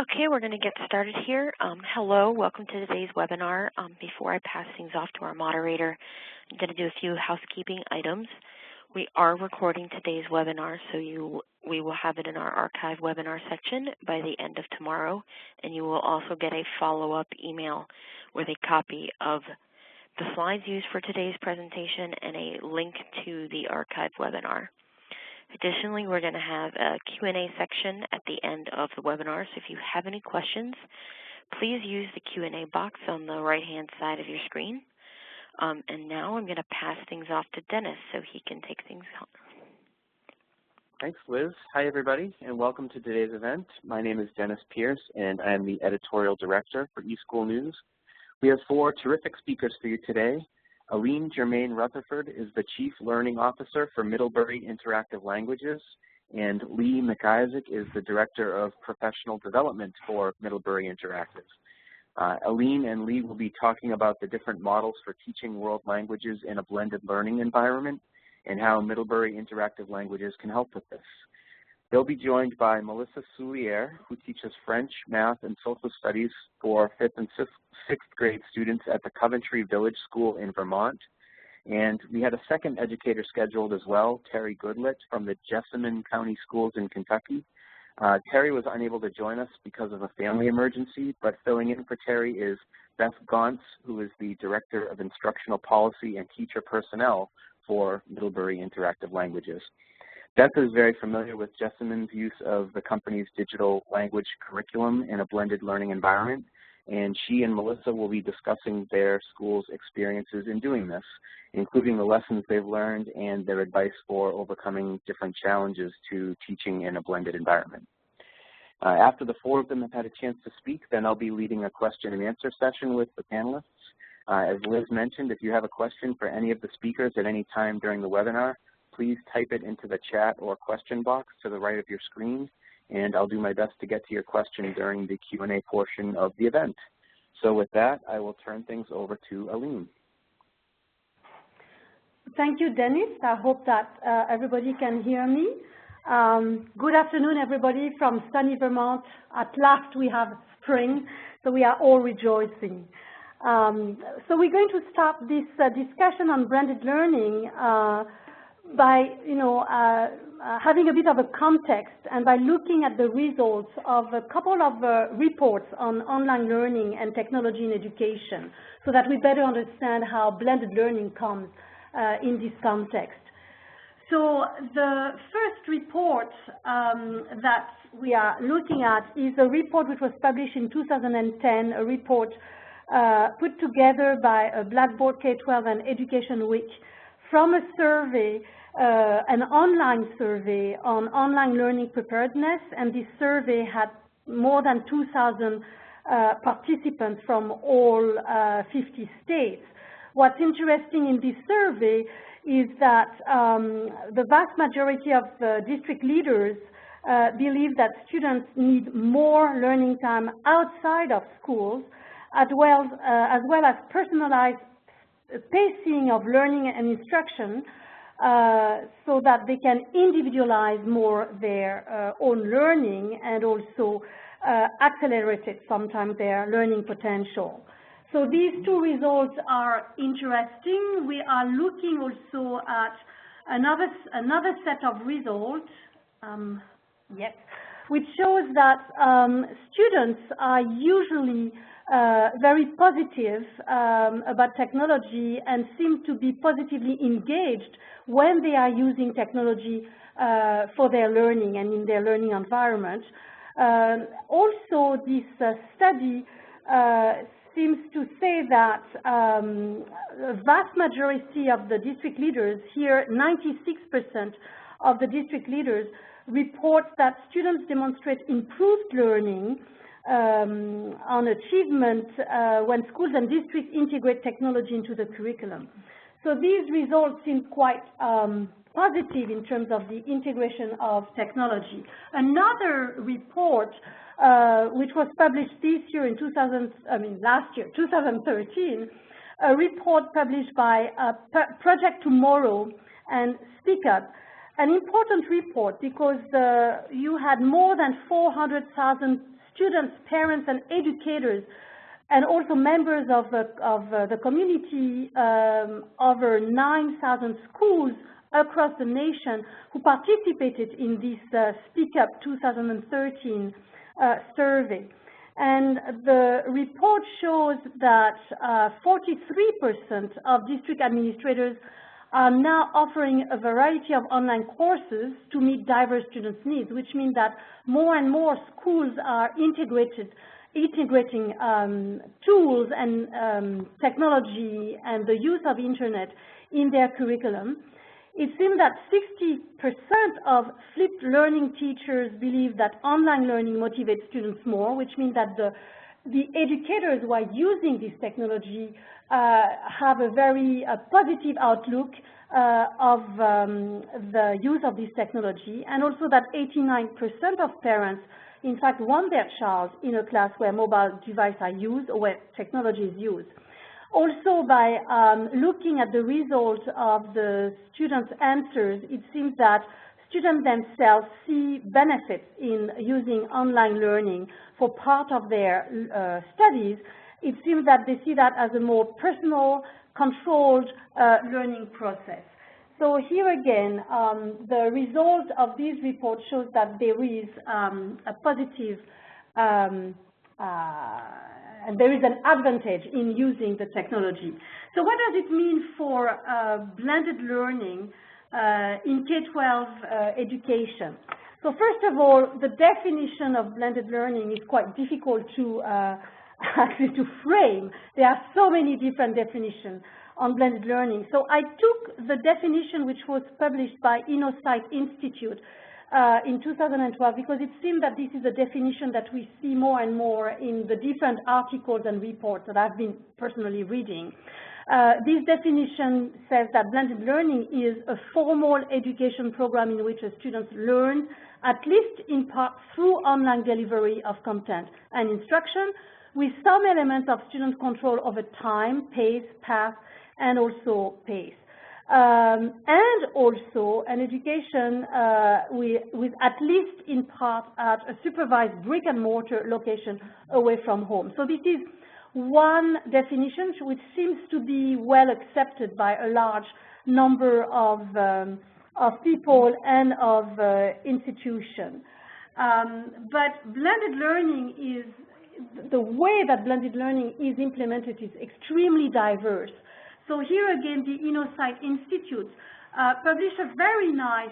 Okay, we're going to get started here. Hello, welcome to today's webinar. Before I pass things off to our moderator, I'm going to do a few housekeeping items. We are recording today's webinar, so we will have it in our archive webinar section by the end of tomorrow, and you will also get a follow-up email with a copy of the slides used for today's presentation and a link to the archive webinar. Additionally, we're going to have a Q&A section at the end of the webinar, so if you have any questions, please use the Q&A box on the right-hand side of your screen. And now I'm going to pass things off to Dennis so he can take things on. Thanks, Liz. Hi, everybody, and welcome to today's event. My name is Dennis Pierce, and I am the Editorial Director for eSchool News. We have 4 terrific speakers for you today. Aline Germain-Rutherford is the Chief Learning Officer for Middlebury Interactive Languages, and McIsaac is the Director of Professional Development for Middlebury Interactive. Aline and Lee will be talking about the different models for teaching world languages in a blended learning environment and how Middlebury Interactive Languages can help with this. They'll be joined by Melissa Soulier, who teaches French, Math, and Social Studies for 5th and 6th grade students at the Coventry Village School in Vermont. And we had a second educator scheduled as well, Terry Goodlett from the Jessamine County Schools in Kentucky. Terry was unable to join us because of a family emergency, but filling in for Terry is Beth Gauntz, who is the Director of Instructional Policy and Teacher Personnel for Middlebury Interactive Languages. Beth is very familiar with Jessamine's use of the company's digital language curriculum in a blended learning environment, and she and Melissa will be discussing their school's experiences in doing this, including the lessons they've learned and their advice for overcoming different challenges to teaching in a blended environment. After the 4 of them have had a chance to speak, then I'll be leading a question and answer session with the panelists. As Liz mentioned, if you have a question for any of the speakers at any time during the webinar, please type it into the chat or question box to the right of your screen, and I'll do my best to get to your question during the Q&A portion of the event. So with that, I will turn things over to Aline. Thank you, Dennis. I hope that everybody can hear me. Good afternoon, everybody from sunny Vermont. At last we have spring, so we are all rejoicing. So we're going to start this discussion on blended learning by, having a bit of a context and by looking at the results of a couple of reports on online learning and technology in education so that we better understand how blended learning comes in this context. So the first report that we are looking at is a report which was published in 2010, a report put together by Blackboard K-12 and Education Week from a survey, an online survey on online learning preparedness, and this survey had more than 2,000 participants from all 50 states. What's interesting in this survey is that the vast majority of district leaders believe that students need more learning time outside of schools, as well as personalized pacing of learning and instruction so that they can individualize more their own learning and also accelerate it sometimes their learning potential. So these 2 results are interesting. We are looking also at another set of results, which shows that students are usually very positive about technology and seem to be positively engaged when they are using technology for their learning and in their learning environment. Also, this study seems to say that the vast majority of the district leaders here, 96% of the district leaders, report that students demonstrate improved learning on achievement when schools and districts integrate technology into the curriculum. So these results seem quite positive in terms of the integration of technology. Another report which was published this year in 2013, a report published by Project Tomorrow and Speak Up, an important report because you had more than 400,000 students, parents, and educators, and also members of the community, over 9,000 schools across the nation who participated in this Speak Up 2013 survey. And the report shows that 43% of district administrators are now offering a variety of online courses to meet diverse students' needs, which means that more and more schools are integrating tools and technology and the use of internet in their curriculum. It seems that 60% of flipped learning teachers believe that online learning motivates students more, which means that the educators who are using this technology have a very positive outlook of the use of this technology, and also that 89% of parents, in fact, want their child in a class where mobile devices are used or where technology is used. Also, by looking at the results of the students' answers, it seems that students themselves see benefits in using online learning for part of their studies. It seems that they see that as a more personal, controlled learning process. So here again, the result of this report shows that there is a positive and there is an advantage in using the technology. So what does it mean for blended learning in K-12 education? So first of all, the definition of blended learning is quite difficult to actually to frame. There are so many different definitions on blended learning. So I took the definition which was published by InnoSight Institute in 2012, because it seemed that this is a definition that we see more and more in the different articles and reports that I've been personally reading. This definition says that blended learning is a formal education program in which students learn, at least in part, through online delivery of content and instruction, with some elements of student control over time, pace, path, and also pace. And also an education with at least in part at a supervised brick and mortar location away from home. So this is one definition which seems to be well accepted by a large number of people and of institutions. But blended learning is, the way that blended learning is implemented is extremely diverse. So here again, the InnoSight Institute published a very nice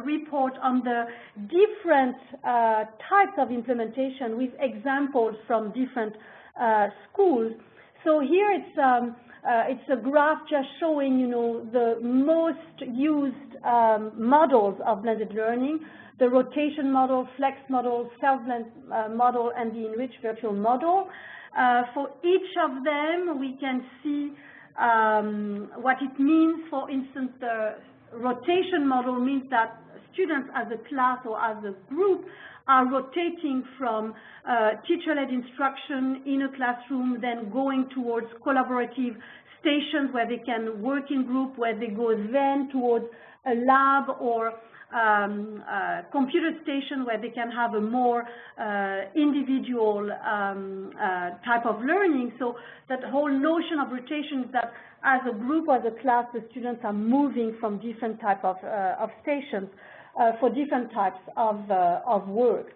report on the different types of implementation with examples from different schools. So here it's a graph just showing, you know, the most used models of blended learning: the rotation model, flex model, self-blend model, and the enriched virtual model. For each of them, we can see what it means. For instance, the rotation model means that students as a class or as a group are rotating from teacher-led instruction in a classroom, then going towards collaborative stations where they can work in group, where they go then towards a lab or computer station where they can have a more individual type of learning. So that whole notion of rotation is that as a group or as a class, the students are moving from different type of stations for different types of work.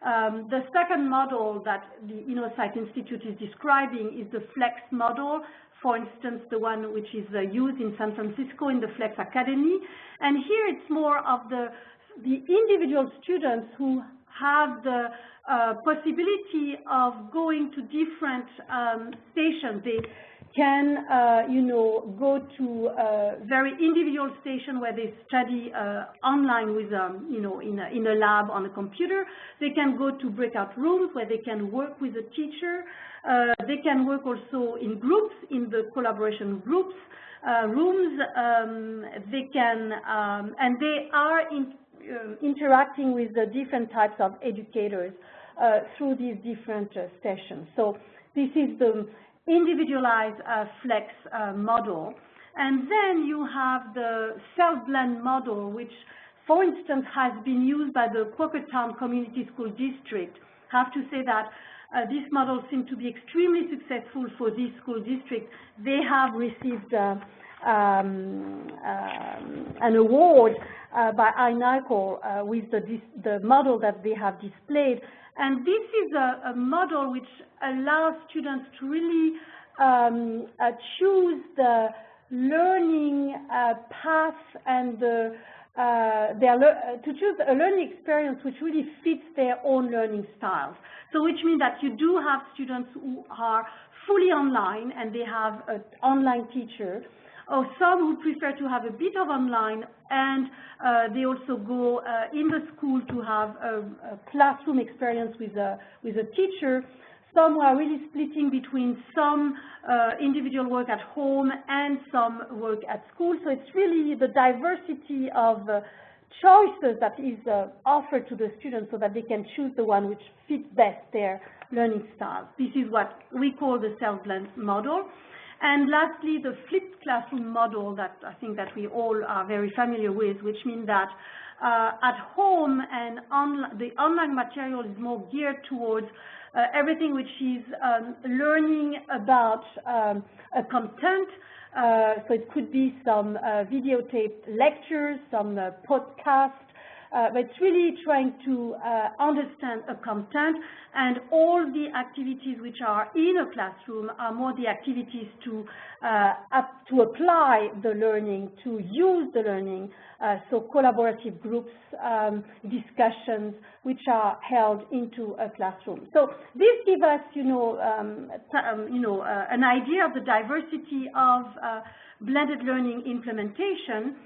The second model that the InnoSight Institute is describing is the flex model. For instance, the one which is used in San Francisco in the Flex Academy. And here it's more of the individual students who have the possibility of going to different stations. They can, you know, go to a very individual station where they study online with, you know, in a lab on a computer. They can go to breakout rooms where they can work with a teacher. They can work also in groups, in the collaboration groups, rooms. They can, and they are interacting with the different types of educators through these different sessions. So this is the individualized flex model. And then you have the self-blend model, which, for instance, has been used by the Quakertown Community School District have to say that this model seemed to be extremely successful for this school district. They have received an award by INICOL with the model that they have displayed. And this is a model which allows students to really choose the learning path and to choose a learning experience which really fits their own learning styles. So which means that you do have students who are fully online and they have an online teacher, or some who prefer to have a bit of online and they also go in the school to have a classroom experience with a teacher. Some who are really splitting between some individual work at home and some work at school. So it's really the diversity of choices that is offered to the students so that they can choose the one which fits best their learning style. This is what we call the self-blend model. And lastly, the flipped classroom model that I think that we all are very familiar with, which means that at home and the online material is more geared towards everything which is learning about a content. So it could be some videotaped lectures, some podcasts, but it's really trying to understand a content, and all the activities which are in a classroom are more the activities to apply the learning, to use the learning, so collaborative groups, discussions which are held into a classroom. So this gives us, an idea of the diversity of blended learning implementation.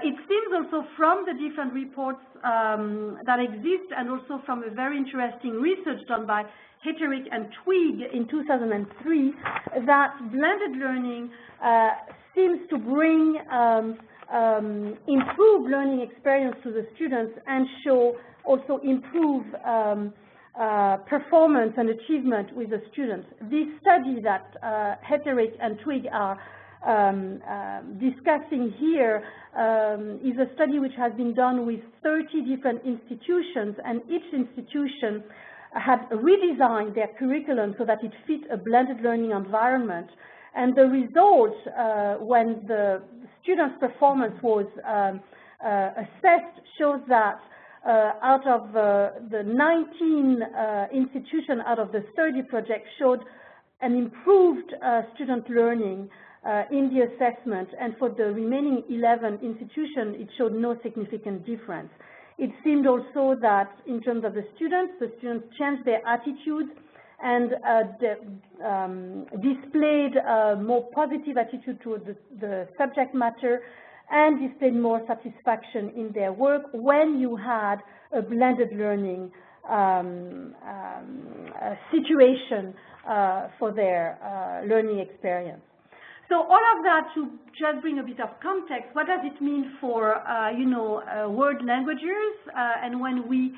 It seems also from the different reports that exist, and also from a very interesting research done by Heterick and Twig in 2003, that blended learning seems to bring improved learning experience to the students and show also improve performance and achievement with the students. This study that Heterick and Twig are discussing here is a study which has been done with 30 different institutions, and each institution had redesigned their curriculum so that it fit a blended learning environment. And the results, when the students' performance was assessed, shows that out of the 19 institutions out of the 30 projects showed an improved student learning in the assessment, and for the remaining 11 institutions, it showed no significant difference. It seemed also that in terms of the students changed their attitudes and displayed a more positive attitude toward the subject matter, and displayed more satisfaction in their work when you had a blended learning situation for their learning experience. So all of that to just bring a bit of context. What does it mean for world languages and when we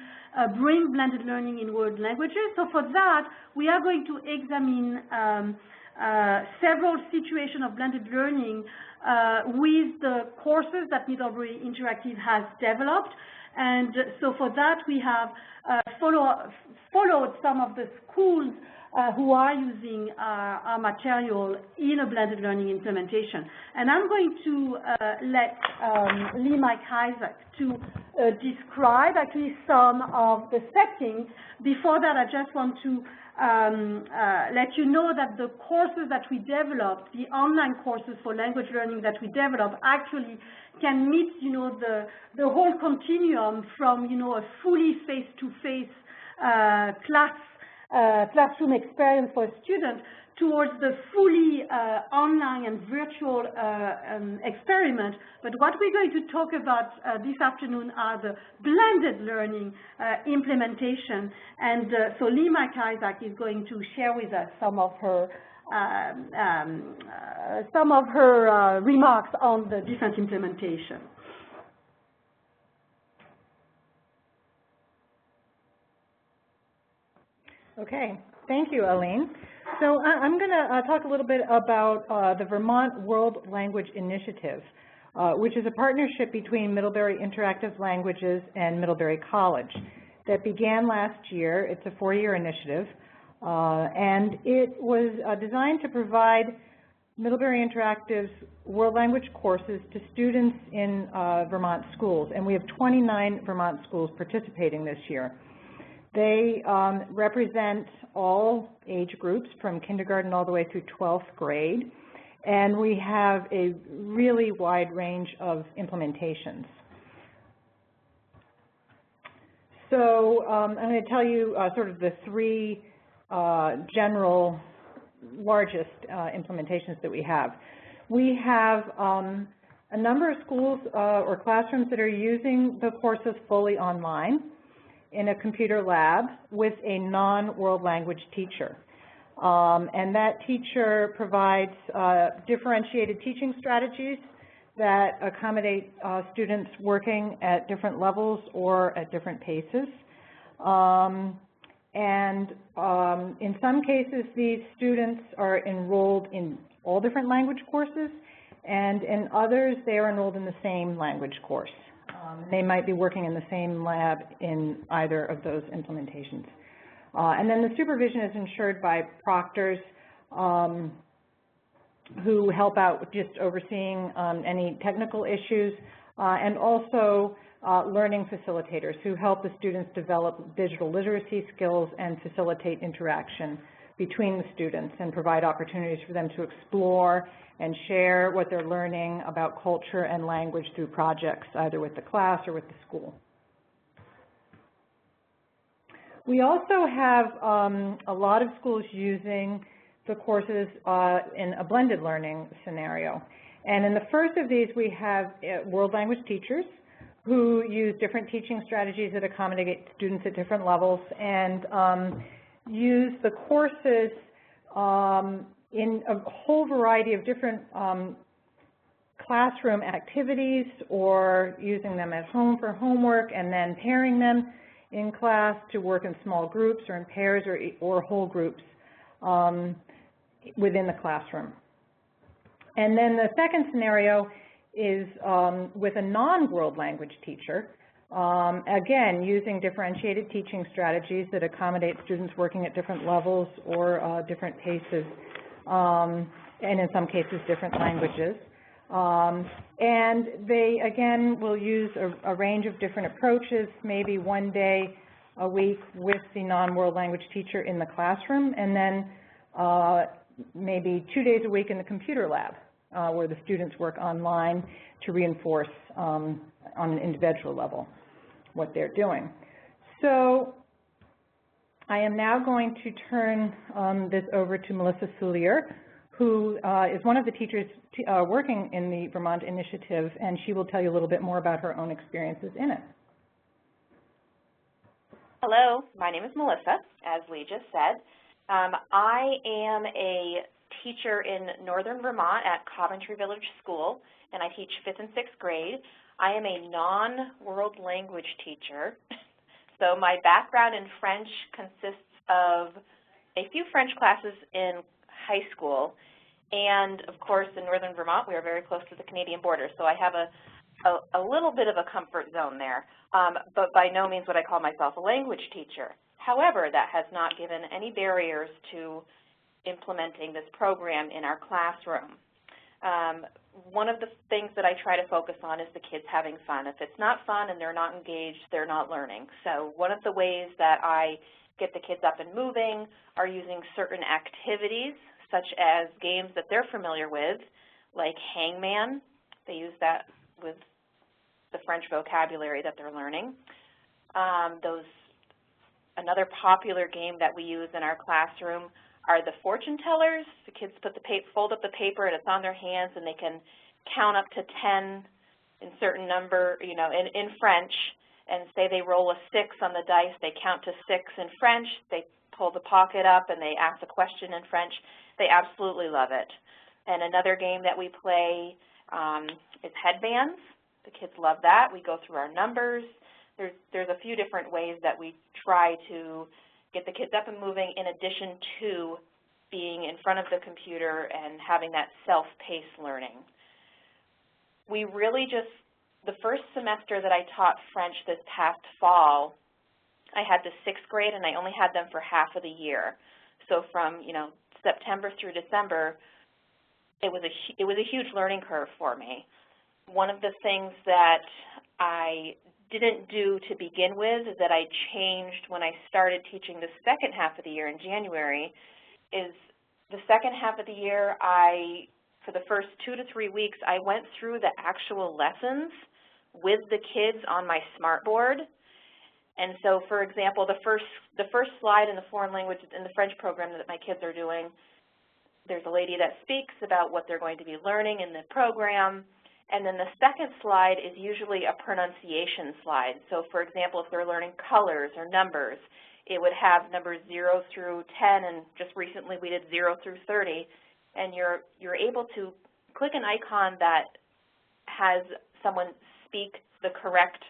bring blended learning in world languages? So for that, we are going to examine several situations of blended learning with the courses that Middlebury Interactive has developed. And so for that, we have followed some of the schools who are using our material in a blended learning implementation. And I'm going to let McIsaac to describe actually some of the settings. Before that, I just want to let you know that the courses that we developed, the online courses for language learning that we developed, actually can meet, the whole continuum from, a fully face-to-face classroom experience for a student towards the fully online and virtual experiment. But what we're going to talk about this afternoon are the blended learning implementation. And so McIsaac is going to share with us some of her remarks on the different implementation. Okay, thank you, Aline. So I'm going to talk a little bit about the Vermont World Language Initiative, which is a partnership between Middlebury Interactive Languages and Middlebury College. that began last year. It's a 4-year initiative, and it was designed to provide Middlebury Interactive's world language courses to students in Vermont schools, and we have 29 Vermont schools participating this year. They represent all age groups from kindergarten all the way through 12th grade, and we have a really wide range of implementations. So I'm going to tell you sort of the 3 general largest implementations that we have. We have a number of schools or classrooms that are using the courses fully online in a computer lab with a non-world language teacher. And that teacher provides differentiated teaching strategies that accommodate students working at different levels or at different paces. In some cases, these students are enrolled in all different language courses, and in others, they are enrolled in the same language course. They might be working in the same lab in either of those implementations. And then the supervision is ensured by proctors who help out with just overseeing any technical issues, and also learning facilitators who help the students develop digital literacy skills and facilitate interaction between the students and provide opportunities for them to explore and share what they're learning about culture and language through projects, either with the class or with the school. We also have a lot of schools using the courses in a blended learning scenario. And in the first of these, we have world language teachers who use different teaching strategies that accommodate students at different levels and use the courses in a whole variety of different classroom activities, or using them at home for homework and then pairing them in class to work in small groups or in pairs or whole groups within the classroom. And then the second scenario is with a non-world language teacher, again, using differentiated teaching strategies that accommodate students working at different levels or different paces, and in some cases, different languages. And they, again, will use a range of different approaches, maybe one day a week with the non-world language teacher in the classroom, and then maybe 2 days a week in the computer lab, where the students work online to reinforce on an individual level what they're doing. So I am now going to turn this over to Melissa Soulier, who is one of the teachers working in the Vermont initiative, and she will tell you a little bit more about her own experiences in it. Hello, my name is Melissa, as Lee just said. I am a teacher in northern Vermont at Coventry Village School, and I teach 5th and 6th grade. I am a non-world language teacher, so my background in French consists of a few French classes in high school, and of course in northern Vermont we are very close to the Canadian border, so I have a little bit of a comfort zone there, but by no means would I call myself a language teacher. However, that has not given any barriers to implementing this program in our classroom. One of the things that I try to focus on is the kids having fun. If it's not fun and they're not engaged, they're not learning. So one of the ways that I get the kids up and moving are using certain activities, such as games that they're familiar with, like hangman. They use that with the French vocabulary that they're learning. Another popular game that we use in our classroom are the fortune tellers. The kids fold up the paper and it's on their hands, and they can count up to 10 in certain number, in French, and say they roll a 6 on the dice, they count to 6 in French, they pull the pocket up and they ask a question in French. They absolutely love it. And another game that we play is headbands. The kids love that. We go through our numbers. There's a few different ways that we try to get the kids up and moving, in addition to being in front of the computer and having that self-paced learning. We really the first semester that I taught French this past fall, I had the 6th grade, and I only had them for half of the year. So from, September through December, it was a huge learning curve for me. One of the things that I didn't do to begin with is that I changed when I started teaching the second half of the year in January. Is the second half of the year, for the first 2 to 3 weeks, I went through the actual lessons with the kids on my smartboard. And so, for example, the first slide in the foreign language, in the French program that my kids are doing, there's a lady that speaks about what they're going to be learning in the program. And then the second slide is usually a pronunciation slide. So, for example, if they're learning colors or numbers, it would have numbers 0 through 10, and just recently we did 0 through 30. And you're able to click an icon that has someone speak the correct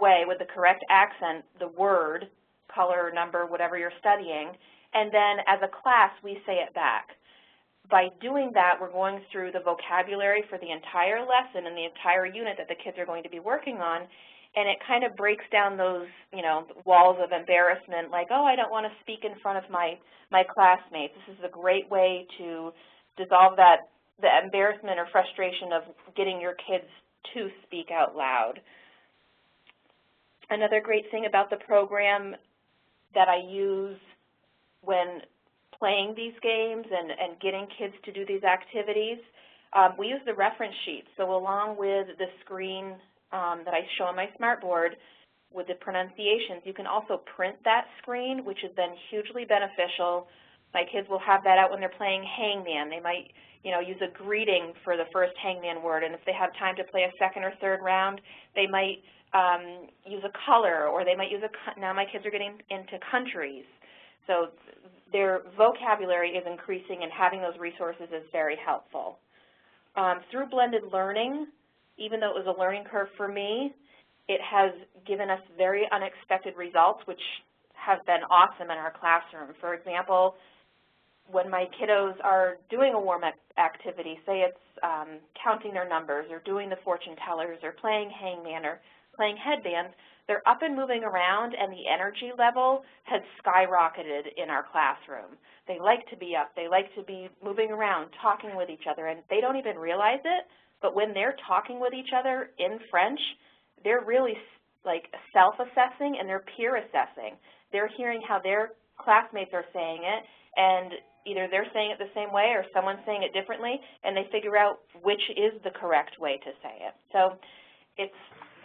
way with the correct accent, the word, color, number, whatever you're studying, and then as a class we say it back. By doing that, we're going through the vocabulary for the entire lesson and the entire unit that the kids are going to be working on, and it kind of breaks down those, walls of embarrassment, like, oh, I don't want to speak in front of my classmates. This is a great way to dissolve the embarrassment or frustration of getting your kids to speak out loud. Another great thing about the program that I use when playing these games and getting kids to do these activities, we use the reference sheet. So along with the screen that I show on my smartboard with the pronunciations, you can also print that screen, which has been hugely beneficial. My kids will have that out when they're playing hangman. They might, use a greeting for the first hangman word, and if they have time to play a second or third round, they might use a color, or they might use now my kids are getting into countries. So their vocabulary is increasing, and having those resources is very helpful. Through blended learning, even though it was a learning curve for me, it has given us very unexpected results, which have been awesome in our classroom. For example, when my kiddos are doing a warm-up activity, say it's counting their numbers or doing the fortune tellers or playing hangman or playing headbands, they're up and moving around, and the energy level has skyrocketed in our classroom. They like to be up. They like to be moving around, talking with each other, and they don't even realize it, but when they're talking with each other in French, they're really like self-assessing and they're peer assessing. They're hearing how their classmates are saying it, and either they're saying it the same way or someone's saying it differently, and they figure out which is the correct way to say it. So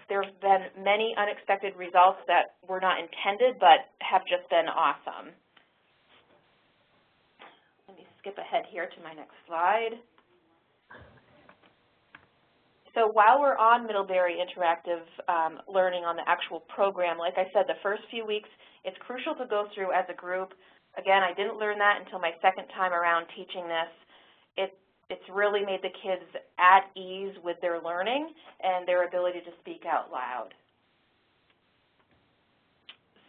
there's been many unexpected results that were not intended but have just been awesome. Let me skip ahead here to my next slide. So while we're on Middlebury Interactive Learning on the actual program, like I said, the first few weeks, it's crucial to go through as a group. Again, I didn't learn that until my second time around teaching this. It's really made the kids at ease with their learning and their ability to speak out loud.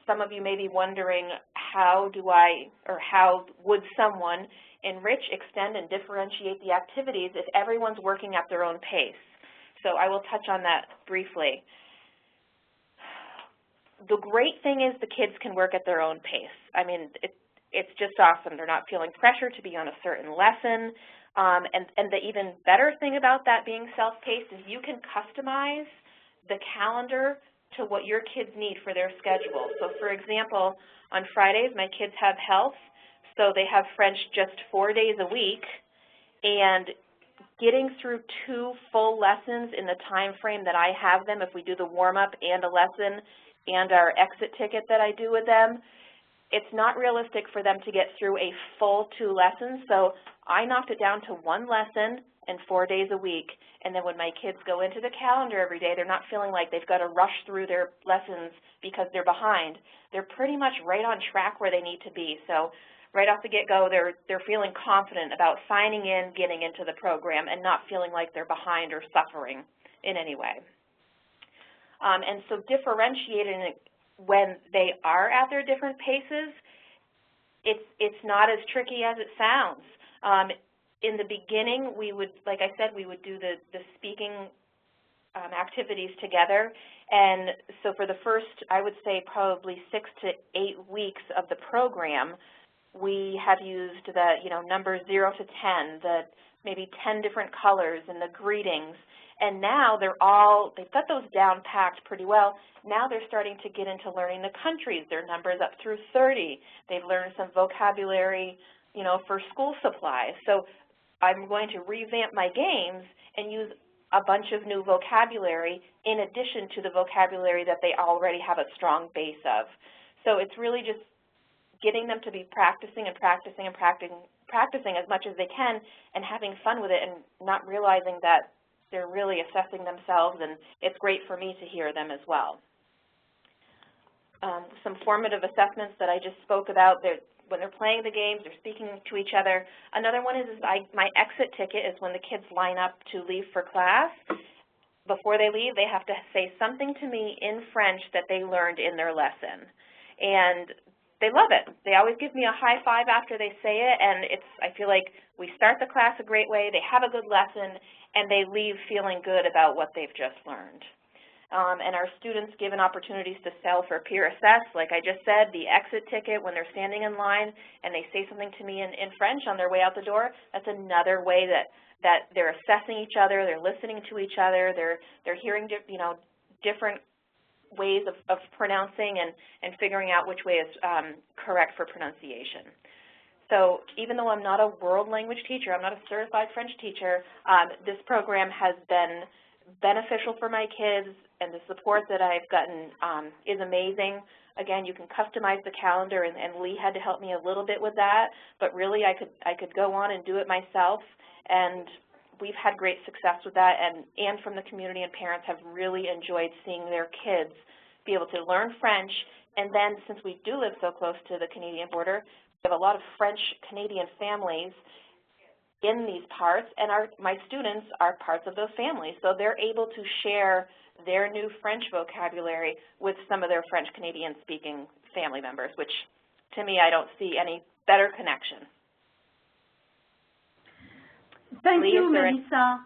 Some of you may be wondering, how would someone enrich, extend, and differentiate the activities if everyone's working at their own pace? So I will touch on that briefly. The great thing is the kids can work at their own pace. I mean, it's just awesome. They're not feeling pressure to be on a certain lesson. And the even better thing about that being self-paced is you can customize the calendar to what your kids need for their schedule. So for example, on Fridays my kids have health, so they have French just 4 days a week, and getting through 2 full lessons in the time frame that I have them, if we do the warm-up and a lesson and our exit ticket that I do with them, it's not realistic for them to get through a full 2 lessons. So I knocked it down to 1 lesson and 4 days a week. And then when my kids go into the calendar every day, they're not feeling like they've got to rush through their lessons because they're behind. They're pretty much right on track where they need to be. So right off the get-go, they're feeling confident about signing in, getting into the program, and not feeling like they're behind or suffering in any way. And so differentiating when they are at their different paces, it's not as tricky as it sounds. In the beginning, we would, like I said, we would do the speaking activities together. And so for the first, I would say probably 6 to 8 weeks of the program, we have used the, numbers 0 to 10, the maybe 10 different colors and the greetings. And now they've got those down packed pretty well. Now they're starting to get into learning the countries. Their numbers up through 30. They've learned some vocabulary, for school supplies. So I'm going to revamp my games and use a bunch of new vocabulary in addition to the vocabulary that they already have a strong base of. So it's really just getting them to be practicing and practicing and practicing as much as they can and having fun with it and not realizing that they're really assessing themselves, and it's great for me to hear them as well. Some formative assessments that I just spoke about, when they're playing the games, they're speaking to each other. Another one is my exit ticket is when the kids line up to leave for class. Before they leave, they have to say something to me in French that they learned in their lesson. And they love it. They always give me a high five after they say it, and I feel like we start the class a great way, they have a good lesson, and they leave feeling good about what they've just learned. And our students given opportunities to sell for peer assess, like I just said, the exit ticket when they're standing in line and they say something to me in French on their way out the door, that's another way that they're assessing each other, they're listening to each other, they're hearing different ways of pronouncing and figuring out which way is correct for pronunciation. So even though I'm not a world language teacher, I'm not a certified French teacher, this program has been beneficial for my kids, and the support that I've gotten is amazing. Again, you can customize the calendar, and Lee had to help me a little bit with that, but really I could go on and do it myself, and we've had great success with that, and from the community and parents have really enjoyed seeing their kids be able to learn French. And then since we do live so close to the Canadian border, we have a lot of French-Canadian families in these parts, and my students are parts of those families. So they're able to share their new French vocabulary with some of their French-Canadian speaking family members, which to me, I don't see any better connection. Thank Lee, you, Melissa.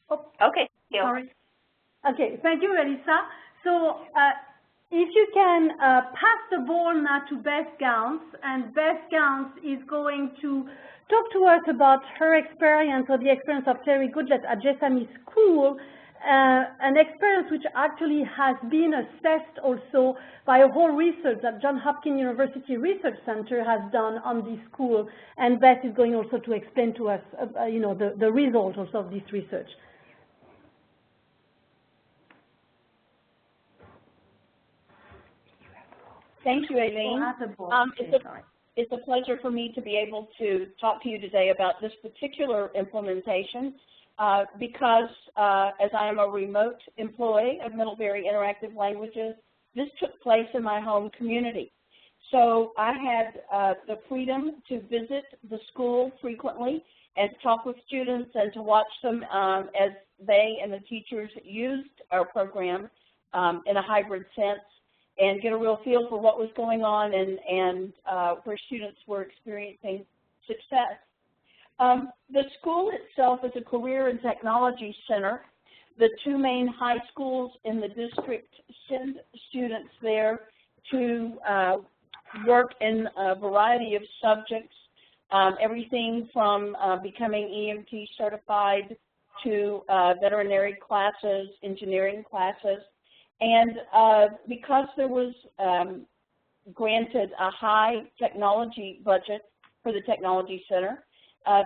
Oh, okay. Sorry. Okay, thank you, Melissa. So if you can pass the ball now to Beth Gowns, and Beth Gowns is going to talk to us about her experience or the experience of Terry Goodlett at Jessamy School, an experience which actually has been assessed also by a whole research that Johns Hopkins University Research Center has done on this school, and Beth is going also to explain to us, the results also of this research. Thank you, Aline. It's a pleasure for me to be able to talk to you today about this particular implementation because as I am a remote employee of Middlebury Interactive Languages, this took place in my home community. So I had the freedom to visit the school frequently and talk with students and to watch them as they and the teachers used our program in a hybrid sense, and get a real feel for what was going on and where students were experiencing success. The school itself is a career and technology center. The two main high schools in the district send students there to work in a variety of subjects, everything from becoming EMT certified to veterinary classes, engineering classes. And because there was granted a high technology budget for the Technology Center,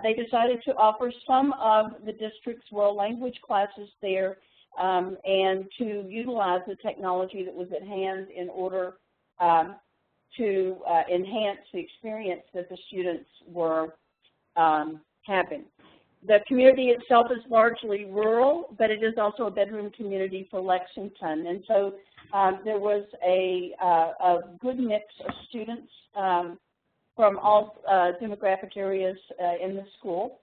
they decided to offer some of the district's world language classes there and to utilize the technology that was at hand in order to enhance the experience that the students were having. The community itself is largely rural, but it is also a bedroom community for Lexington. And so there was a good mix of students from all demographic areas in the school.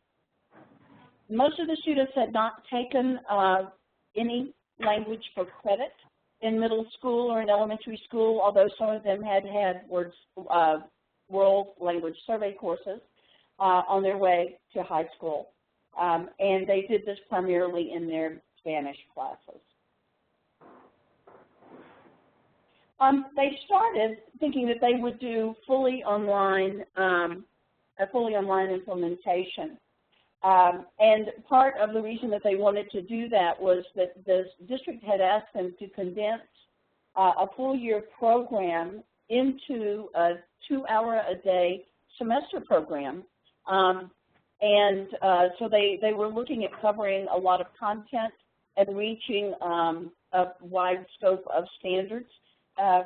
Most of the students had not taken any language for credit in middle school or in elementary school, although some of them had world language survey courses on their way to high school. And they did this primarily in their Spanish classes. They started thinking that they would do fully online, a fully online implementation. And part of the reason that they wanted to do that was that the district had asked them to condense a full-year program into a 2-hour-a-day semester program. So they were looking at covering a lot of content and reaching a wide scope of standards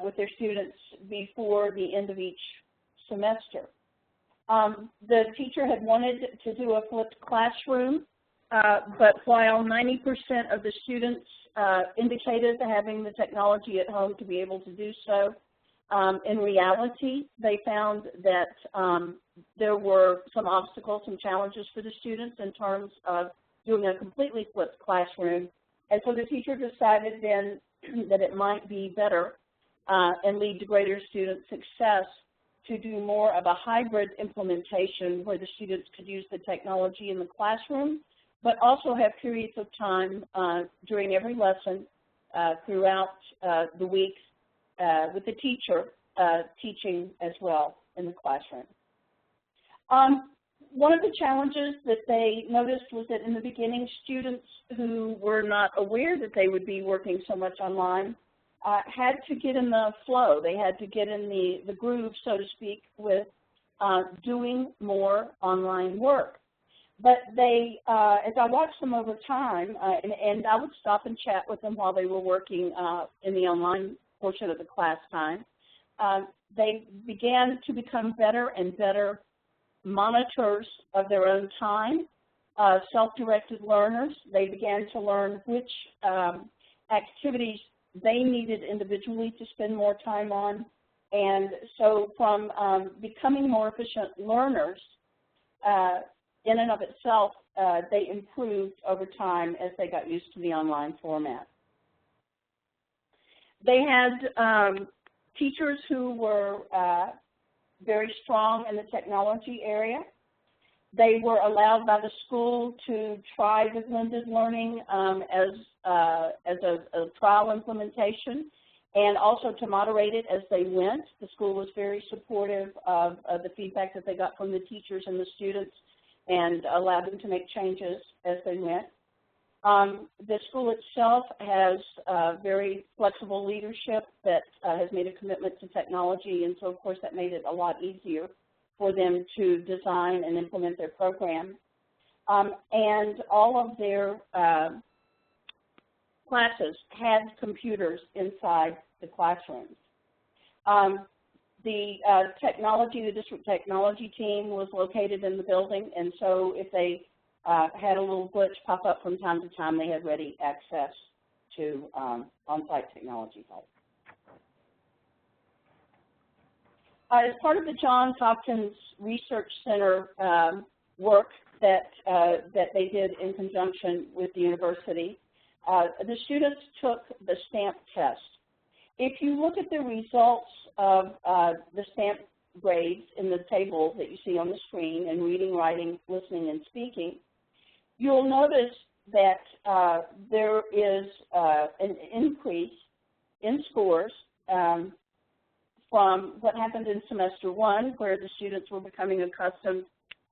with their students before the end of each semester. The teacher had wanted to do a flipped classroom, but while 90% of the students indicated having the technology at home to be able to do so, in reality, they found that there were some obstacles, some challenges for the students in terms of doing a completely flipped classroom. And so the teacher decided then that it might be better and lead to greater student success to do more of a hybrid implementation where the students could use the technology in the classroom, but also have periods of time during every lesson throughout the week with the teacher teaching as well in the classroom. One of the challenges that they noticed was that in the beginning, students who were not aware that they would be working so much online had to get in the flow. They had to get in the groove, so to speak, with doing more online work. But they, as I watched them over time, and I would stop and chat with them while they were working in the online portion of the class time, they began to become better and better monitors of their own time, self-directed learners. They began to learn which activities they needed individually to spend more time on. And so from becoming more efficient learners, in and of itself, they improved over time as they got used to the online format. They had teachers who were very strong in the technology area. They were allowed by the school to try the blended learning as a trial implementation, and also to moderate it as they went. The school was very supportive of the feedback that they got from the teachers and the students and allowed them to make changes as they went. The school itself has very flexible leadership that has made a commitment to technology, and so of course that made it a lot easier for them to design and implement their program. And all of their classes had computers inside the classrooms. The district technology team was located in the building, and so if they had a little glitch pop up from time to time, they had ready access to on-site technology help. As part of the Johns Hopkins Research Center work that they did in conjunction with the university, the students took the STAMP test. If you look at the results of the STAMP grades in the table that you see on the screen in reading, writing, listening, and speaking, you'll notice that there is an increase in scores from what happened in semester one, where the students were becoming accustomed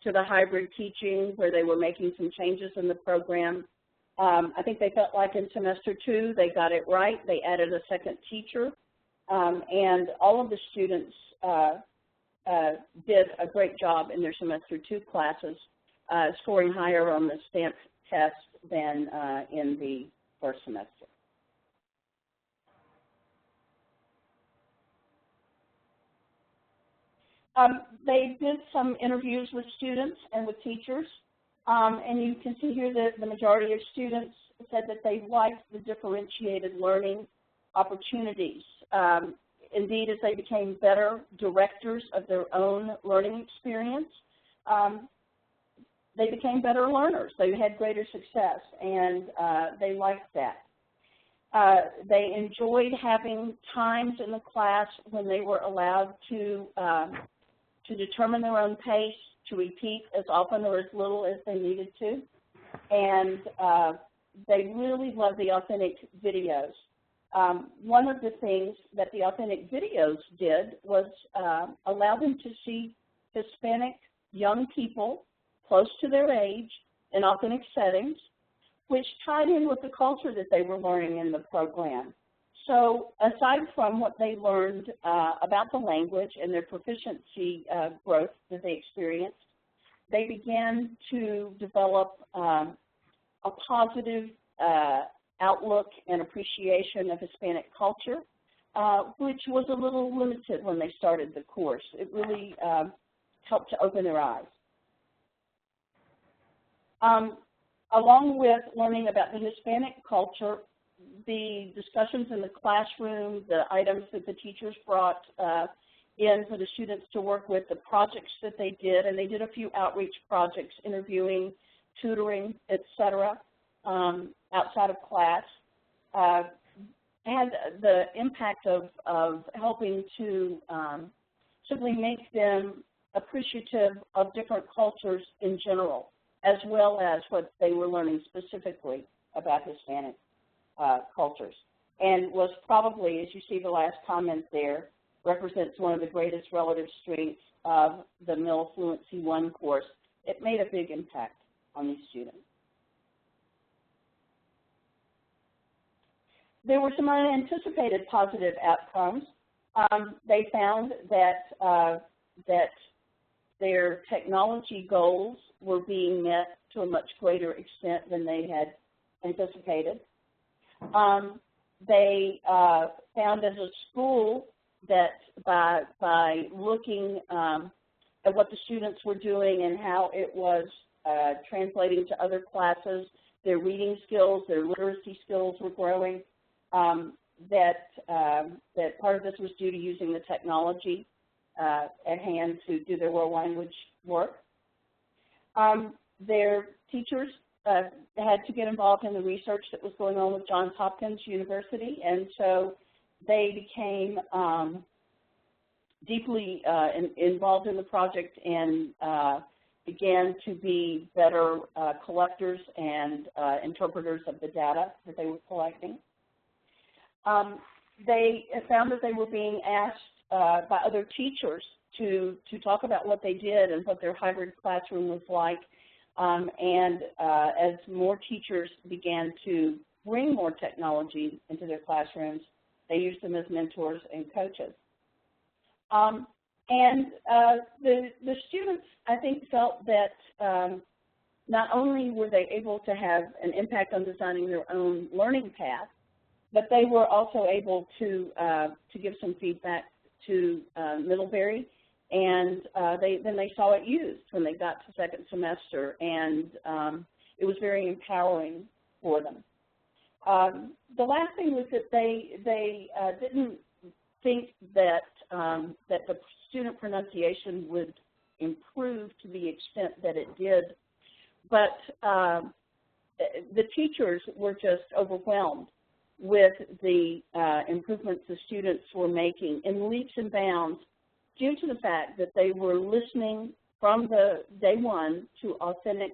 to the hybrid teaching, where they were making some changes in the program. I think they felt like in semester two they got it right. They added a second teacher, and all of the students did a great job in their semester two classes, scoring higher on the STAMP test than in the first semester. They did some interviews with students and with teachers, and you can see here that the majority of students said that they liked the differentiated learning opportunities. Indeed, as they became better directors of their own learning experience, they became better learners. They had greater success, and they liked that. They enjoyed having times in the class when they were allowed to determine their own pace, to repeat as often or as little as they needed to. And they really loved the authentic videos one of the things that the authentic videos did was allow them to see Hispanic young people close to their age in authentic settings, which tied in with the culture that they were learning in the program. So aside from what they learned about the language and their proficiency growth that they experienced, they began to develop a positive outlook and appreciation of Hispanic culture, which was a little limited when they started the course. It really helped to open their eyes. Along with learning about the Hispanic culture, the discussions in the classroom, the items that the teachers brought in for the students to work with, the projects that they did, and they did a few outreach projects, interviewing, tutoring, etc., outside of class, had the impact of helping to simply make them appreciative of different cultures in general, as well as what they were learning specifically about Hispanic cultures. And was probably, as you see the last comment there, represents one of the greatest relative strengths of the Mill Fluency 1 course. It made a big impact on these students. There were some unanticipated positive outcomes. They found that their technology goals were being met to a much greater extent than they had anticipated. They found as a school that by looking at what the students were doing and how it was translating to other classes, their reading skills, their literacy skills were growing, that part of this was due to using the technology at hand to do their world language work. Their teachers had to get involved in the research that was going on with Johns Hopkins University, and so they became deeply involved in the project and began to be better collectors and interpreters of the data that they were collecting. They found that they were being asked by other teachers to talk about what they did and what their hybrid classroom was like. And as more teachers began to bring more technology into their classrooms, they used them as mentors and coaches. The students, I think, felt that not only were they able to have an impact on designing their own learning path, but they were also able to give some feedback to Middlebury, and then they saw it used when they got to second semester, and it was very empowering for them. The last thing was that they didn't think that that the student pronunciation would improve to the extent that it did, but the teachers were just overwhelmed with the improvements the students were making in leaps and bounds due to the fact that they were listening from the day one to authentic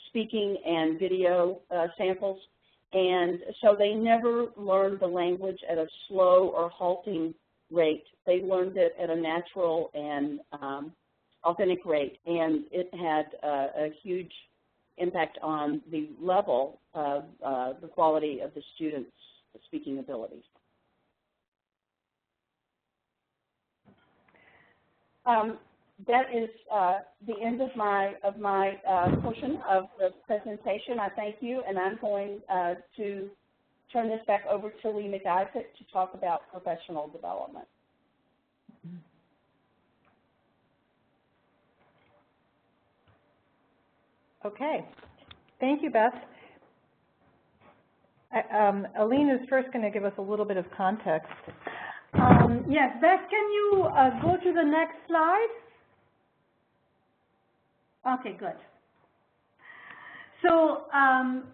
speaking and video samples, and so they never learned the language at a slow or halting rate. They learned it at a natural and authentic rate, and it had a huge impact on the level of the quality of the students' speaking abilities. That is the end of my portion of the presentation. I thank you, and I'm going to turn this back over to Lee McIsaac to talk about professional development. Okay. Thank you, Beth. Aline is first going to give us a little bit of context. Yes, Beth, can you go to the next slide? Okay, good. So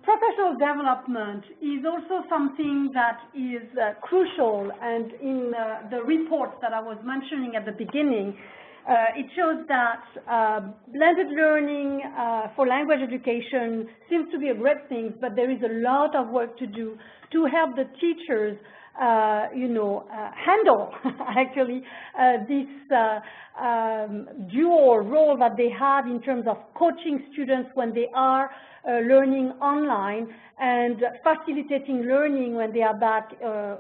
professional development is also something that is crucial, and in the reports that I was mentioning at the beginning, It shows that blended learning for language education seems to be a great thing, but there is a lot of work to do to help the teachers handle actually this dual role that they have in terms of coaching students when they are learning online and facilitating learning when they are back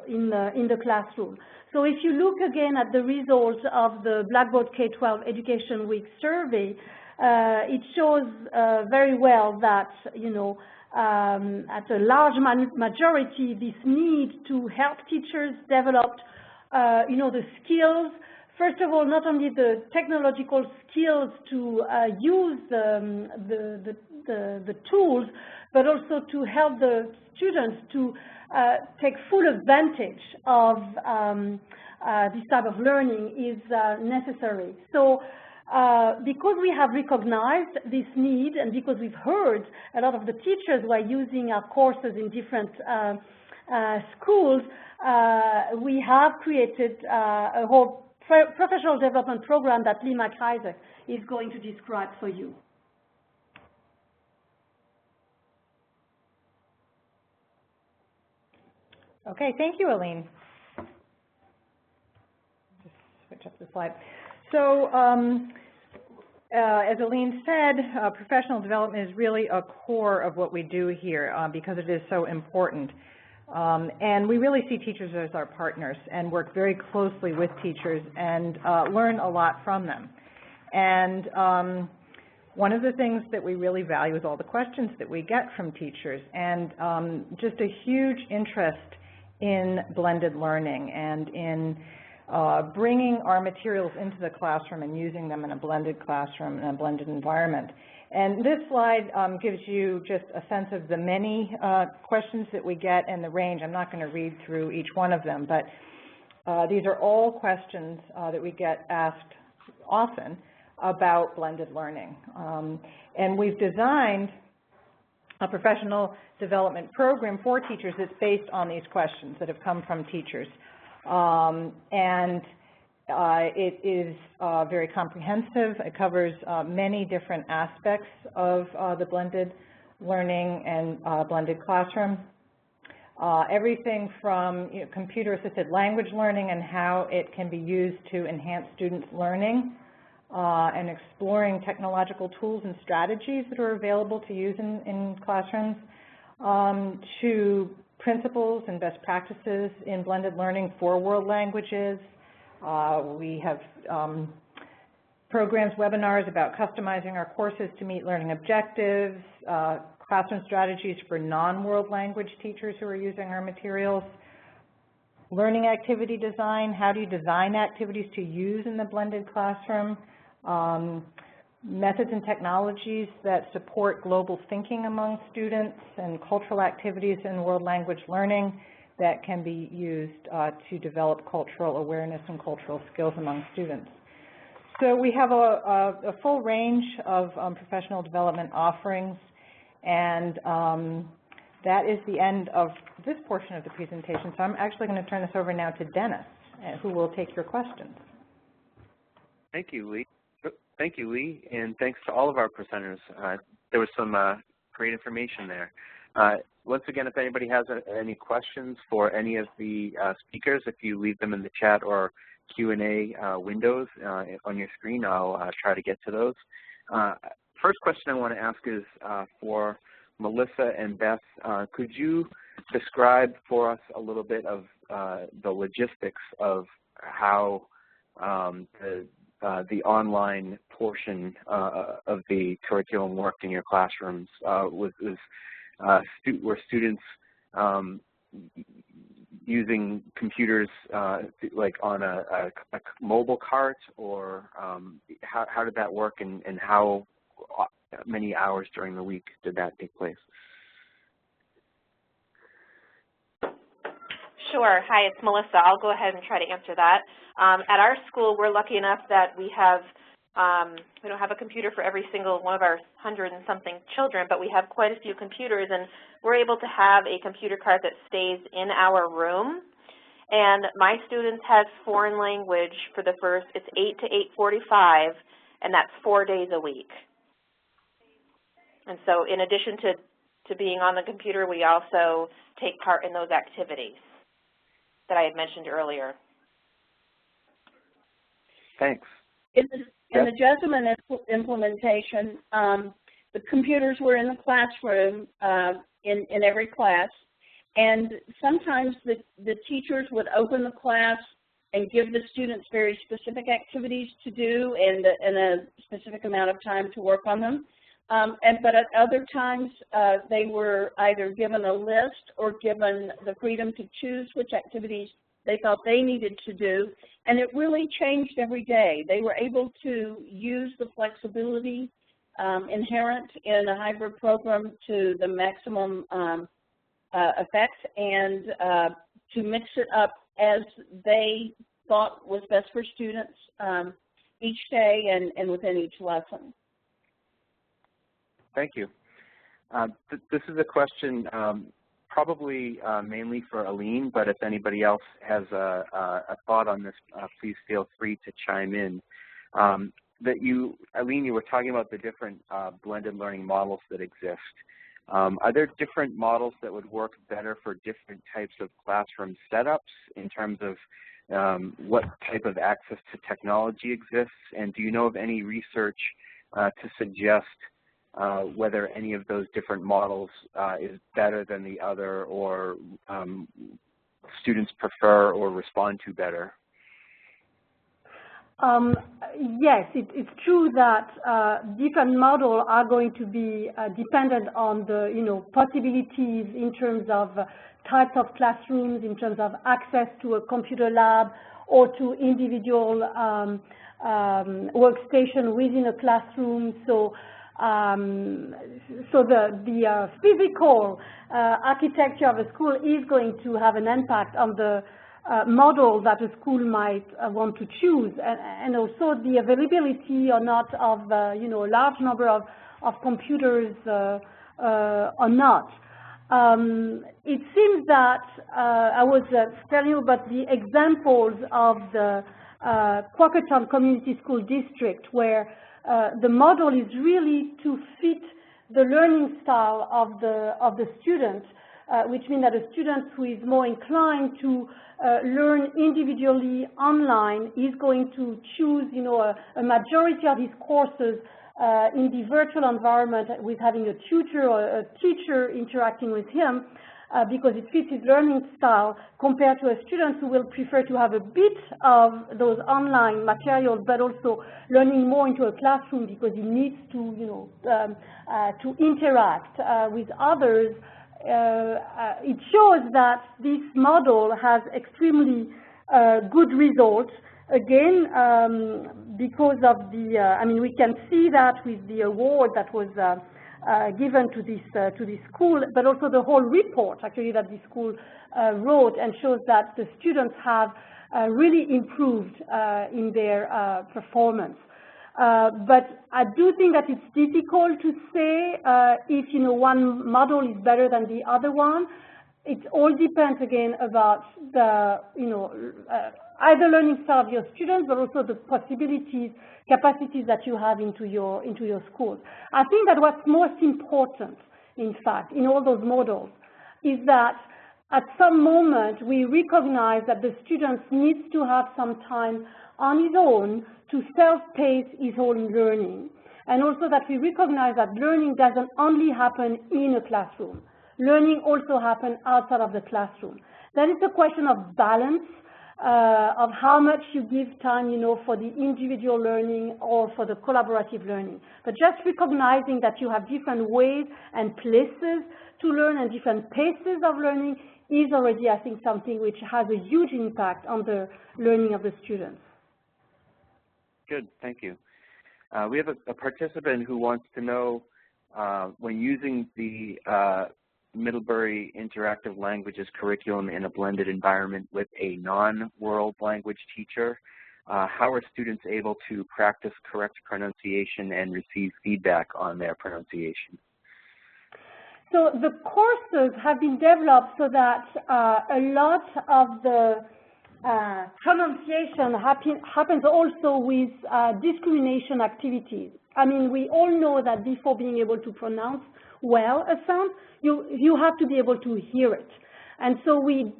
in the classroom. So if you look again at the results of the Blackboard K-12 Education Week survey, it shows very well that, at a large majority, this need to help teachers develop, the skills. First of all, not only the technological skills to use the tools, but also to help the students to take full advantage of this type of learning is necessary. So because we have recognized this need and because we've heard a lot of the teachers who are using our courses in different schools, we have created a whole professional development program that Lee McIsaac is going to describe for you. Okay, thank you, Aline. Just switch up the slide. So, as Aline said, professional development is really a core of what we do here because it is so important. And we really see teachers as our partners and work very closely with teachers and learn a lot from them. And one of the things that we really value is all the questions that we get from teachers and just a huge interest in blended learning and in bringing our materials into the classroom and using them in a blended classroom and a blended environment. And this slide gives you just a sense of the many questions that we get and the range. I'm not going to read through each one of them, but these are all questions that we get asked often about blended learning. And we've designed a professional development program for teachers that's based on these questions that have come from teachers. It is very comprehensive. It covers many different aspects of the blended learning and blended classroom. Everything from computer-assisted language learning and how it can be used to enhance students' learning and exploring technological tools and strategies that are available to use in classrooms, to principles and best practices in blended learning for world languages. We have programs, webinars about customizing our courses to meet learning objectives, classroom strategies for non-world language teachers who are using our materials, learning activity design, how do you design activities to use in the blended classroom, methods and technologies that support global thinking among students and cultural activities in world language learning that can be used to develop cultural awareness and cultural skills among students. So we have a full range of professional development offerings, and that is the end of this portion of the presentation. So I'm actually going to turn this over now to Dennis, who will take your questions. Thank you, Lee. Thank you, Lee, and thanks to all of our presenters. There was some great information there. Once again, if anybody has any questions for any of the speakers, if you leave them in the chat or Q&A windows on your screen, I'll try to get to those. First question I want to ask is for Melissa and Beth. Could you describe for us a little bit of the logistics of how the online portion of the curriculum worked in your classrooms? Were students using computers like on a mobile cart, or how did that work, and how many hours during the week did that take place? Sure. Hi, it's Melissa. I'll go ahead and try to answer that. At our school, we're lucky enough that we don't have a computer for every single one of our 100-and-something children, but we have quite a few computers, and we're able to have a computer cart that stays in our room. And my students has foreign language for the first, it's 8 to 8:45, and that's 4 days a week. And so in addition to being on the computer, we also take part in those activities that I had mentioned earlier. Thanks. In the Jessamine implementation, the computers were in the classroom in every class, and sometimes the teachers would open the class and give the students very specific activities to do and a specific amount of time to work on them. But at other times, they were either given a list or given the freedom to choose which activities they thought they needed to do, and it really changed every day. They were able to use the flexibility inherent in a hybrid program to the maximum effect, and to mix it up as they thought was best for students each day and within each lesson. Thank you. This is a question probably mainly for Aline, but if anybody else has a thought on this, please feel free to chime in. Aline, you were talking about the different blended learning models that exist. Are there different models that would work better for different types of classroom setups in terms of what type of access to technology exists? And do you know of any research to suggest whether any of those different models is better than the other, or students prefer or respond to better? Yes, it's true that different models are going to be dependent on the possibilities in terms of types of classrooms, in terms of access to a computer lab or to individual workstation within a classroom. So the physical architecture of a school is going to have an impact on the model that a school might want to choose, and also the availability or not of a large number of computers or not. It seems that I was telling you about the examples of the Quakertown Community School District, where the model is really to fit the learning style of the student, which means that a student who is more inclined to learn individually online is going to choose, a majority of his courses in the virtual environment with having a tutor or a teacher interacting with him, because it fits his learning style, compared to a student who will prefer to have a bit of those online materials, but also learning more into a classroom because he needs to, to interact with others. It shows that this model has extremely good results. Again, because of the, we can see that with the award that was given to this school, but also the whole report actually that the school wrote, and shows that the students have really improved in their performance. But I do think that it's difficult to say if one model is better than the other one. It all depends again about the either learning style of your students, but also the possibilities, capacities that you have into your schools. I think that what's most important, in fact, in all those models, is that at some moment we recognize that the student needs to have some time on his own to self-pace his own learning, and also that we recognize that learning doesn't only happen in a classroom. Learning also happens outside of the classroom. Then it's a question of balance, of how much you give time, for the individual learning or for the collaborative learning. But just recognizing that you have different ways and places to learn and different paces of learning is already, I think, something which has a huge impact on the learning of the students. Good, thank you. We have a participant who wants to know, when using the Middlebury Interactive Languages curriculum in a blended environment with a non-world language teacher, how are students able to practice correct pronunciation and receive feedback on their pronunciation? So the courses have been developed so that a lot of the pronunciation happens also with discrimination activities. I mean, we all know that before being able to pronounce well a sound, you have to be able to hear it. And so we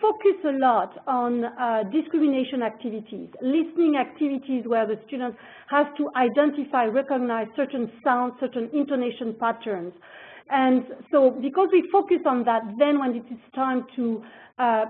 focus a lot on discrimination activities, listening activities where the student has to identify, recognize certain sounds, certain intonation patterns. And so because we focus on that, then when it is time to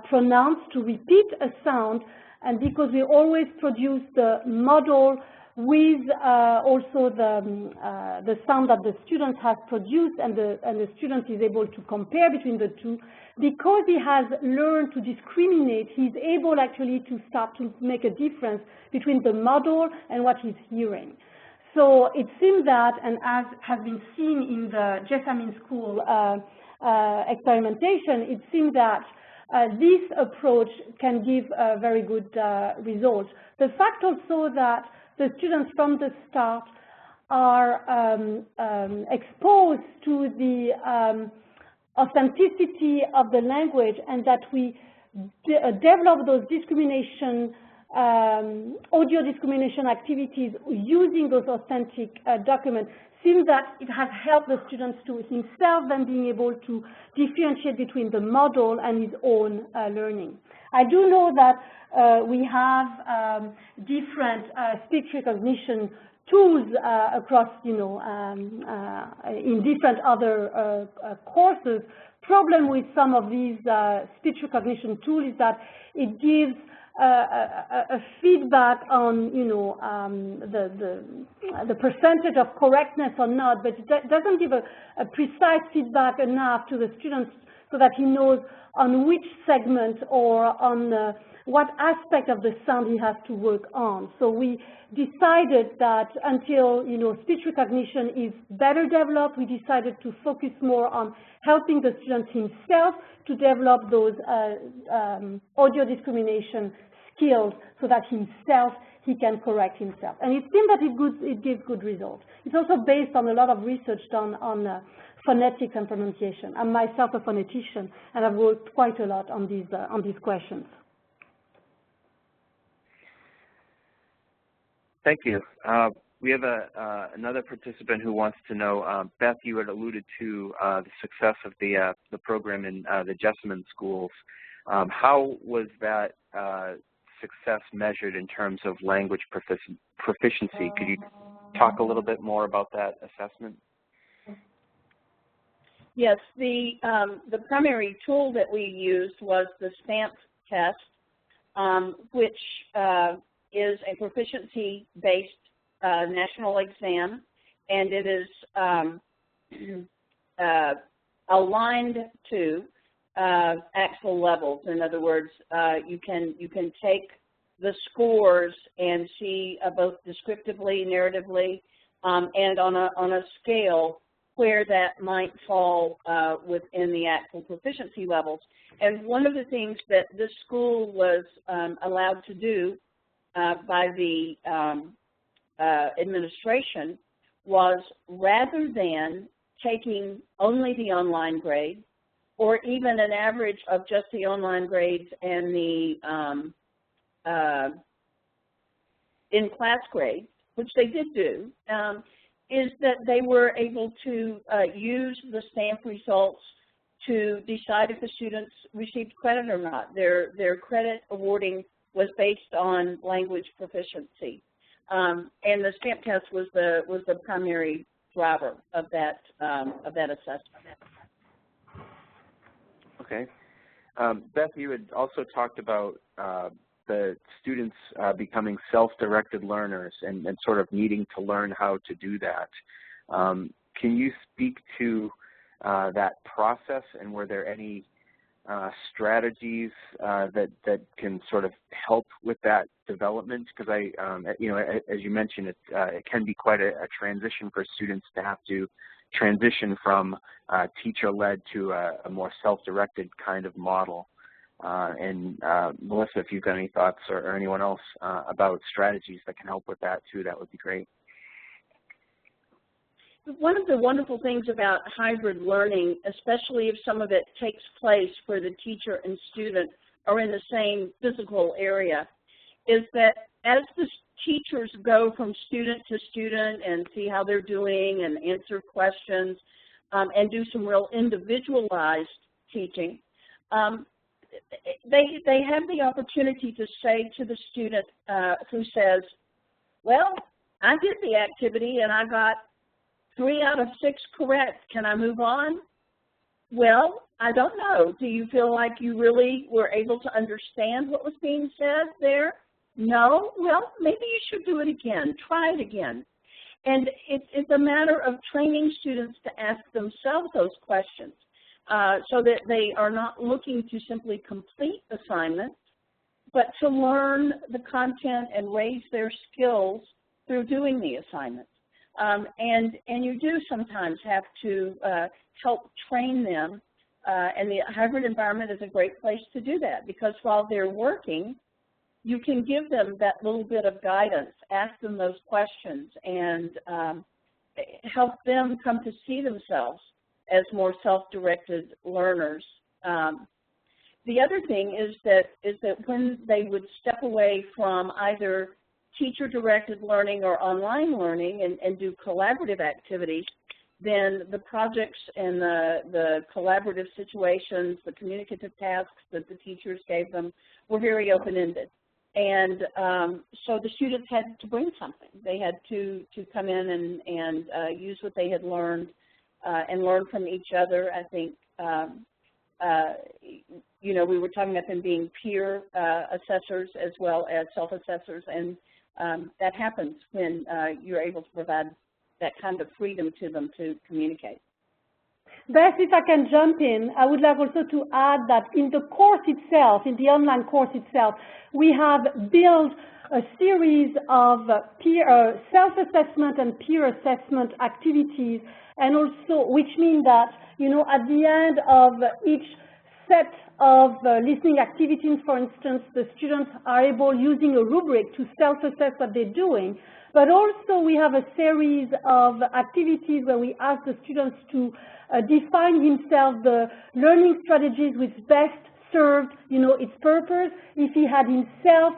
pronounce, to repeat a sound, and because we always produce the model with also the sound that the student has produced, and the student is able to compare between the two, because he has learned to discriminate, he's able actually to start to make a difference between the model and what he's hearing. So it seems that, and as has been seen in the Jessamine School experimentation, it seems that this approach can give very good results. The fact also that the students from the start are exposed to the authenticity of the language, and that we develop those discrimination, audio discrimination activities using those authentic documents, seems that it has helped the students to himself then being able to differentiate between the model and his own learning. I do know that we have different speech recognition tools across, in different other courses. Problem with some of these speech recognition tools is that it gives a feedback on, the percentage of correctness or not, but it doesn't give a precise feedback enough to the students so that he knows on which segment or on what aspect of the sound he has to work on. So we decided that until, speech recognition is better developed, we decided to focus more on helping the student himself to develop those audio discrimination skills so that himself, he can correct himself. And it seems that it gives good results. It's also based on a lot of research done on phonetics and pronunciation. I'm myself a phonetician, and I've worked quite a lot on these questions. Thank you. We have another participant who wants to know, Beth, you had alluded to the success of the program in the Jessamine schools. How was that success measured in terms of language proficiency? Could you talk a little bit more about that assessment? Yes, the primary tool that we used was the STAMP test, which is a proficiency-based national exam, and it is aligned to actual levels. In other words, you can take the scores and see both descriptively, narratively, and on a scale where that might fall within the actual proficiency levels. And one of the things that this school was allowed to do by the administration was, rather than taking only the online grade, or even an average of just the online grades and the in-class grades, which they did do, is that they were able to use the STAMP results to decide if the students received credit or not. Their credit awarding was based on language proficiency, and the STAMP test was the primary driver of that assessment. Okay. Beth, you had also talked about the students becoming self-directed learners and sort of needing to learn how to do that. Can you speak to that process, and were there any strategies that can sort of help with that development? Because as you mentioned, it can be quite a transition for students to have to transition from teacher-led to a more self-directed kind of model. And Melissa, if you've got any thoughts, or anyone else about strategies that can help with that too, that would be great. One of the wonderful things about hybrid learning, especially if some of it takes place where the teacher and student are in the same physical area, is that as the teachers go from student to student and see how they're doing and answer questions and do some real individualized teaching, they have the opportunity to say to the student who says, well, I did the activity and I got 3 out of 6 correct. Can I move on? Well, I don't know. Do you feel like you really were able to understand what was being said there? No? Well, maybe you should do it again. Try it again. And it's a matter of training students to ask themselves those questions so that they are not looking to simply complete assignments, but to learn the content and raise their skills through doing the assignments. And you do sometimes have to help train them, and the hybrid environment is a great place to do that, because while they're working, you can give them that little bit of guidance, ask them those questions, and help them come to see themselves as more self-directed learners. The other thing is that when they would step away from either teacher-directed learning or online learning and do collaborative activities, then the projects and the collaborative situations, the communicative tasks that the teachers gave them were very open-ended. And so the students had to bring something. They had to come in and use what they had learned and learn from each other. I think, you know, we were talking about them being peer assessors as well as self-assessors, and that happens when you're able to provide that kind of freedom to them to communicate. Beth, if I can jump in, I would like also to add that in the course itself, in the online course itself, we have built a series of peer self-assessment and peer assessment activities, and also, which mean that, you know, at the end of each set of listening activities, for instance, the students are able, using a rubric, to self-assess what they're doing. But also we have a series of activities where we ask the students to define himself the learning strategies which best served, you know, its purpose. If he had himself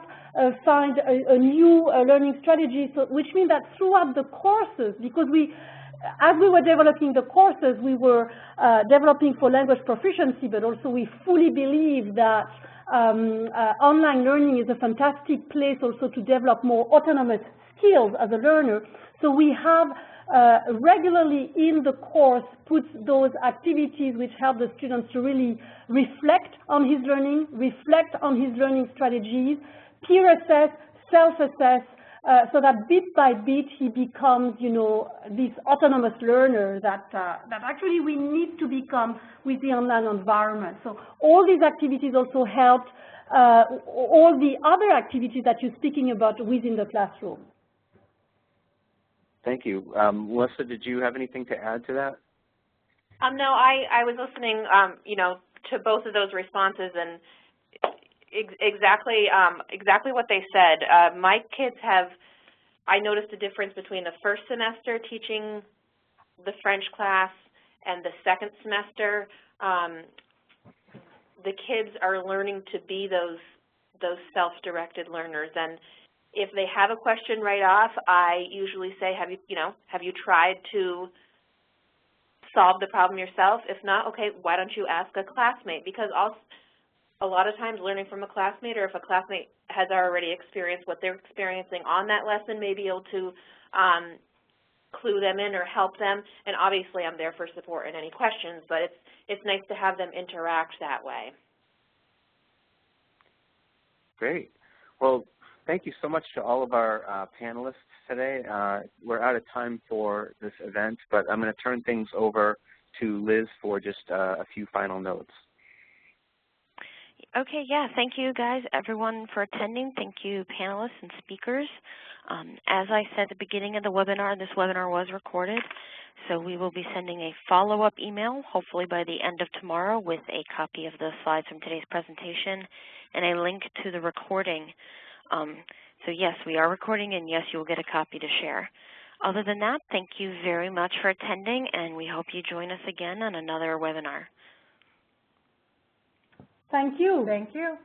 find a new learning strategy, so, which means that throughout the courses, because as we were developing the courses, we were developing for language proficiency, but also we fully believe that online learning is a fantastic place also to develop more autonomous skills as a learner. So we have regularly in the course put those activities which help the students to really reflect on his learning, reflect on his learning strategies, peer assess, self-assess, so that bit by bit he becomes, you know, this autonomous learner that actually we need to become with the online environment. So all these activities also helped all the other activities that you're speaking about within the classroom. Thank you. Melissa, did you have anything to add to that? No, I was listening, you know, to both of those responses, and exactly what they said. My kids have, I noticed a difference between the first semester teaching the French class and the second semester. The kids are learning to be those self-directed learners, and if they have a question right off, I usually say, have you tried to solve the problem yourself? If not, okay, why don't you ask a classmate? Because a lot of times learning from a classmate, or if a classmate has already experienced what they're experiencing on that lesson, may be able to clue them in or help them. And obviously I'm there for support and any questions, but it's nice to have them interact that way. Great. Well, thank you so much to all of our panelists today. We're out of time for this event, but I'm going to turn things over to Liz for just a few final notes. Okay, yeah, thank you guys, everyone, for attending. Thank you, panelists and speakers. As I said at the beginning of the webinar, this webinar was recorded, so we will be sending a follow-up email, hopefully by the end of tomorrow, with a copy of the slides from today's presentation and a link to the recording. So yes, we are recording, and yes, you will get a copy to share. Other than that, thank you very much for attending, and we hope you join us again on another webinar. Thank you. Thank you.